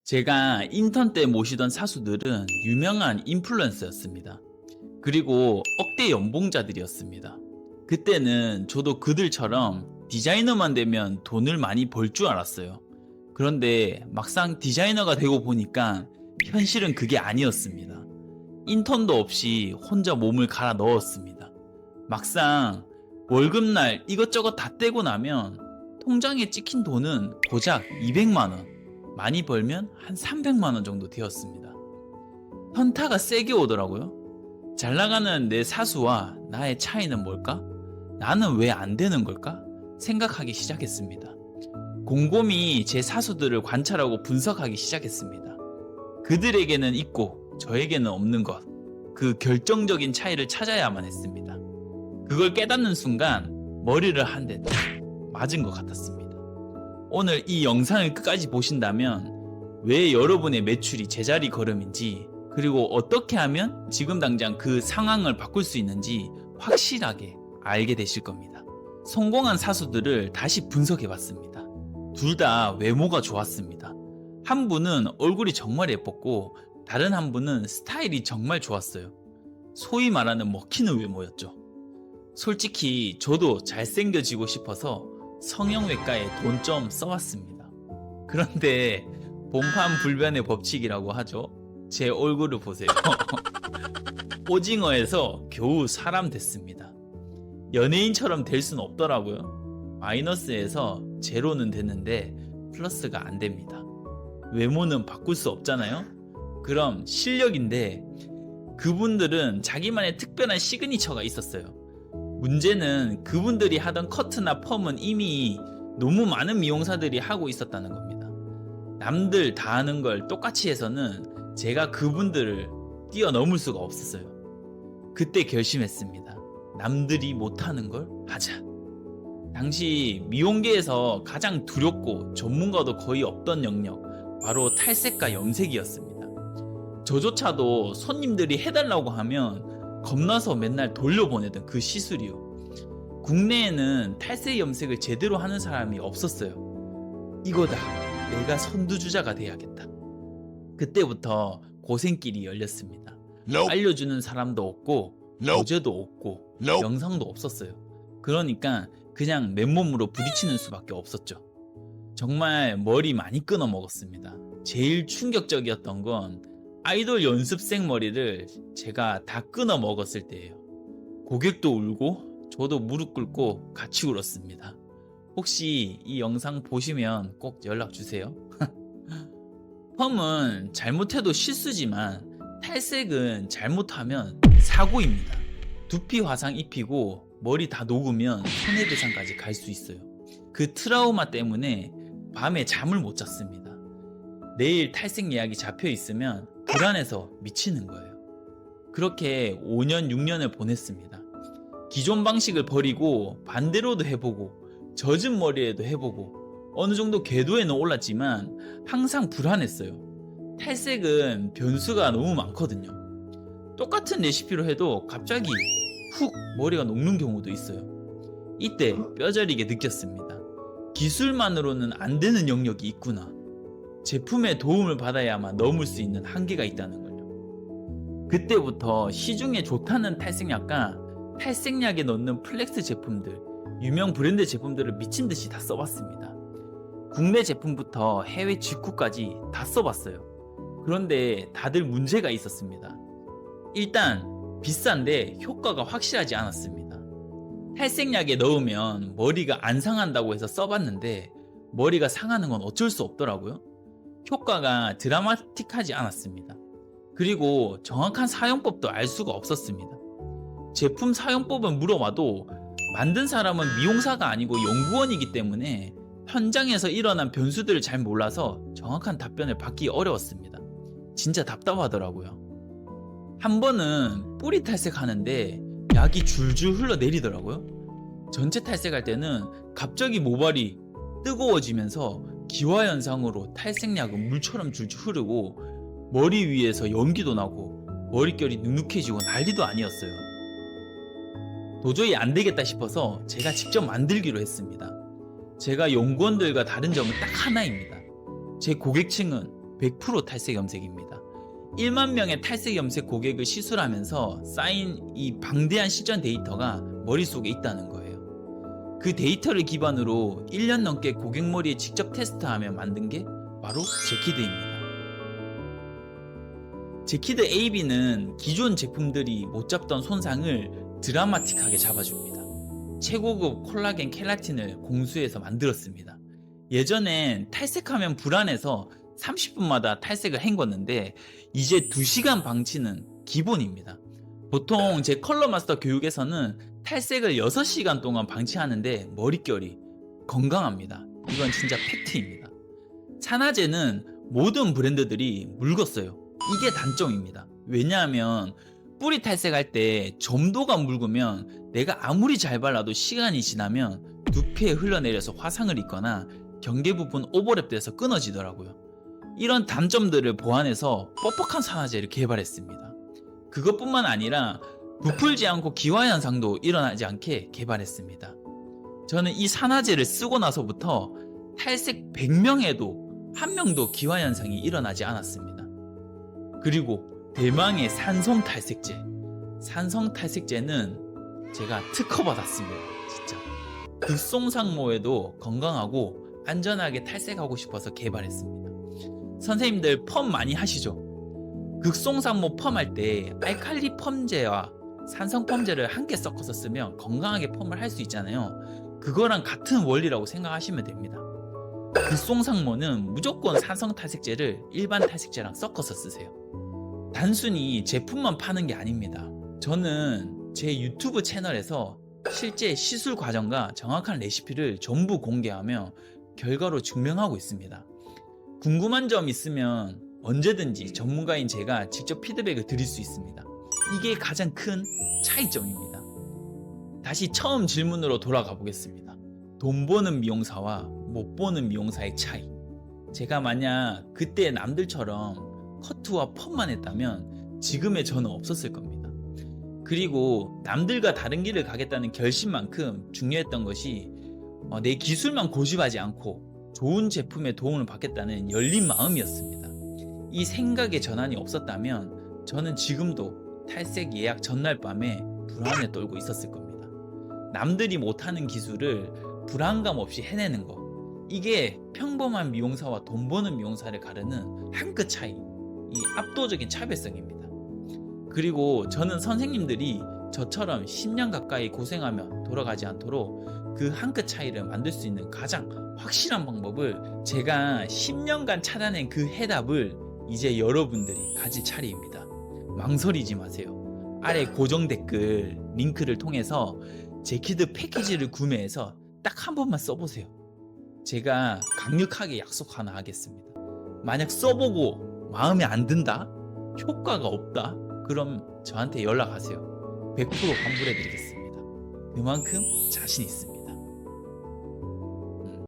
제가 인턴 때 모시던 사수들은 유명한 인플루언서였습니다. 그리고 억대 연봉자들이었습니다. 그때는 저도 그들처럼 디자이너만 되면 돈을 많이 벌 줄 알았어요. 그런데 막상 디자이너가 되고 보니까 현실은 그게 아니었습니다. 인턴도 없이 혼자 몸을 갈아 넣었습니다. 막상 월급날 이것저것 다 떼고 나면 통장에 찍힌 돈은 고작 200만원, 많이 벌면 한 300만원 정도 되었습니다. 현타가 세게 오더라고요. 잘 나가는 내 사수와 나의 차이는 뭘까? 나는 왜 안 되는 걸까? 생각하기 시작했습니다. 곰곰이 제 사수들을 관찰하고 분석하기 시작했습니다. 그들에게는 있고 저에게는 없는 것, 그 결정적인 차이를 찾아야만 했습니다. 그걸 깨닫는 순간 머리를 한 대 딱 맞은 것 같았습니다. 오늘 이 영상을 끝까지 보신다면 왜 여러분의 매출이 제자리 걸음인지, 그리고 어떻게 하면 지금 당장 그 상황을 바꿀 수 있는지 확실하게 알게 되실 겁니다. 성공한 사수들을 다시 분석해 봤습니다. 둘 다 외모가 좋았습니다. 한 분은 얼굴이 정말 예뻤고 다른 한 분은 스타일이 정말 좋았어요. 소위 말하는 먹히는 외모였죠. 솔직히 저도 잘생겨지고 싶어서 성형외과에 돈 좀 써왔습니다. 그런데 본판불변의 법칙이라고 하죠. 제 얼굴을 보세요. 오징어에서 겨우 사람 됐습니다. 연예인처럼 될 순 없더라고요. 마이너스에서 제로는 됐는데 플러스가 안 됩니다. 외모는 바꿀 수 없잖아요. 그럼 실력인데, 그분들은 자기만의 특별한 시그니처가 있었어요. 문제는 그분들이 하던 커트나 펌은 이미 너무 많은 미용사들이 하고 있었다는 겁니다. 남들 다 하는 걸 똑같이 해서는 제가 그분들을 뛰어넘을 수가 없었어요. 그때 결심했습니다. 남들이 못하는 걸 하자. 당시 미용계에서 가장 두렵고 전문가도 거의 없던 영역, 바로 탈색과 염색이었습니다. 저조차도 손님들이 해달라고 하면 겁나서 맨날 돌려보내던 그 시술이요. 국내에는 탈색 염색을 제대로 하는 사람이 없었어요. 이거다. 내가 선두주자가 돼야겠다. 그때부터 고생길이 열렸습니다. 알려주는 사람도 없고 교재도 없고 영상도 없었어요. 그러니까 그냥 맨몸으로 부딪히는 수밖에 없었죠. 정말 머리 많이 끊어 먹었습니다. 제일 충격적이었던 건 아이돌 연습생 머리를 제가 다 끊어 먹었을 때예요. 고객도 울고 저도 무릎 꿇고 같이 울었습니다. 혹시 이 영상 보시면 꼭 연락 주세요. 펌은 잘못해도 실수지만 탈색은 잘못하면 사고입니다. 두피 화상 입히고 머리 다 녹으면 손해배상까지 갈 수 있어요. 그 트라우마 때문에 밤에 잠을 못 잤습니다. 내일 탈색 예약이 잡혀 있으면 불안해서 미치는 거예요. 그렇게 5년, 6년을 보냈습니다. 기존 방식을 버리고 반대로도 해보고 젖은 머리에도 해보고 어느 정도 궤도에는 올랐지만 항상 불안했어요. 탈색은 변수가 너무 많거든요. 똑같은 레시피로 해도 갑자기 훅 머리가 녹는 경우도 있어요. 이때 뼈저리게 느꼈습니다. 기술만으로는 안 되는 영역이 있구나. 제품의 도움을 받아야만 넘을 수 있는 한계가 있다는 걸요. 그때부터 시중에 좋다는 탈색약과 탈색약에 넣는 플렉스 제품들, 유명 브랜드 제품들을 미친듯이 다 써봤습니다. 국내 제품부터 해외 직구까지 다 써봤어요. 그런데 다들 문제가 있었습니다. 일단 비싼데 효과가 확실하지 않았습니다. 탈색약에 넣으면 머리가 안 상한다고 해서 써봤는데 머리가 상하는 건 어쩔 수 없더라고요. 효과가 드라마틱하지 않았습니다. 그리고 정확한 사용법도 알 수가 없었습니다. 제품 사용법은 물어봐도 만든 사람은 미용사가 아니고 연구원이기 때문에 현장에서 일어난 변수들을 잘 몰라서 정확한 답변을 받기 어려웠습니다. 진짜 답답하더라고요. 한 번은 뿌리 탈색하는데 약이 줄줄 흘러내리더라고요. 전체 탈색할 때는 갑자기 모발이 뜨거워지면서 기화현상으로 탈색약은 물처럼 줄줄 흐르고 머리 위에서 연기도 나고 머릿결이 눅눅해지고 난리도 아니었어요. 도저히 안 되겠다 싶어서 제가 직접 만들기로 했습니다. 제가 연구원들과 다른 점은 딱 하나입니다. 제 고객층은 100% 탈색 염색입니다. 1만 명의 탈색 염색 고객을 시술하면서 쌓인 이 방대한 실전 데이터가 머릿속에 있다는 거예요. 그 데이터를 기반으로 1년 넘게 고객 머리에 직접 테스트하며 만든 게 바로 제키드입니다. 제키드 AB는 기존 제품들이 못 잡던 손상을 드라마틱하게 잡아줍니다. 최고급 콜라겐 켈라틴을 공수해서 만들었습니다. 예전엔 탈색하면 불안해서 30분마다 탈색을 헹궜는데 이제 2시간 방치는 기본입니다. 보통 제 컬러 마스터 교육에서는 탈색을 6시간 동안 방치하는데 머릿결이 건강합니다. 이건 진짜 팩트입니다. 산화제는 모든 브랜드들이 묽었어요. 이게 단점입니다. 왜냐하면 뿌리 탈색할 때 점도가 묽으면 내가 아무리 잘 발라도 시간이 지나면 두피에 흘러내려서 화상을 입거나 경계 부분 오버랩돼서 끊어지더라고요. 이런 단점들을 보완해서 뻑뻑한 산화제를 개발했습니다. 그것뿐만 아니라 부풀지 않고 기화 현상도 일어나지 않게 개발했습니다. 저는 이 산화제를 쓰고 나서부터 탈색 100명에도 한 명도 기화 현상이 일어나지 않았습니다. 그리고 대망의 산성 탈색제. 산성 탈색제는 제가 특허받았습니다. 진짜. 극송상모에도 건강하고 안전하게 탈색하고 싶어서 개발했습니다. 선생님들 펌 많이 하시죠? 극송상모 펌할 때 알칼리 펌제와 산성 펌제를 함께 섞어서 쓰면 건강하게 펌을 할 수 있잖아요. 그거랑 같은 원리라고 생각하시면 됩니다. 극송상모는 무조건 산성 탈색제를 일반 탈색제랑 섞어서 쓰세요. 단순히 제품만 파는 게 아닙니다. 저는 제 유튜브 채널에서 실제 시술 과정과 정확한 레시피를 전부 공개하며 결과로 증명하고 있습니다. 궁금한 점 있으면 언제든지 전문가인 제가 직접 피드백을 드릴 수 있습니다. 이게 가장 큰 차이점입니다. 다시 처음 질문으로 돌아가 보겠습니다. 돈 버는 미용사와 못 버는 미용사의 차이. 제가 만약 그때 남들처럼 커트와 펌만 했다면 지금의 저는 없었을 겁니다. 그리고 남들과 다른 길을 가겠다는 결심만큼 중요했던 것이 내 기술만 고집하지 않고 좋은 제품의 도움을 받겠다는 열린 마음이었습니다. 이 생각의 전환이 없었다면 저는 지금도 탈색 예약 전날 밤에 불안에 떨고 있었을 겁니다. 남들이 못하는 기술을 불안감 없이 해내는 것, 이게 평범한 미용사와 돈 버는 미용사를 가르는 한 끗 차이, 이 압도적인 차별성입니다. 그리고 저는 선생님들이 저처럼 10년 가까이 고생하며 돌아가지 않도록 그 한 끗 차이를 만들 수 있는 가장 확실한 방법을, 제가 10년간 찾아낸 그 해답을 이제 여러분들이 가질 차례입니다. 망설이지 마세요. 아래 고정 댓글 링크를 통해서 제키드 패키지를 구매해서 딱 한 번만 써보세요. 제가 강력하게 약속 하나 하겠습니다. 만약 써보고 마음에 안 든다? 효과가 없다? 그럼 저한테 연락하세요. 100% 환불해드리겠습니다. 그만큼 자신 있습니다.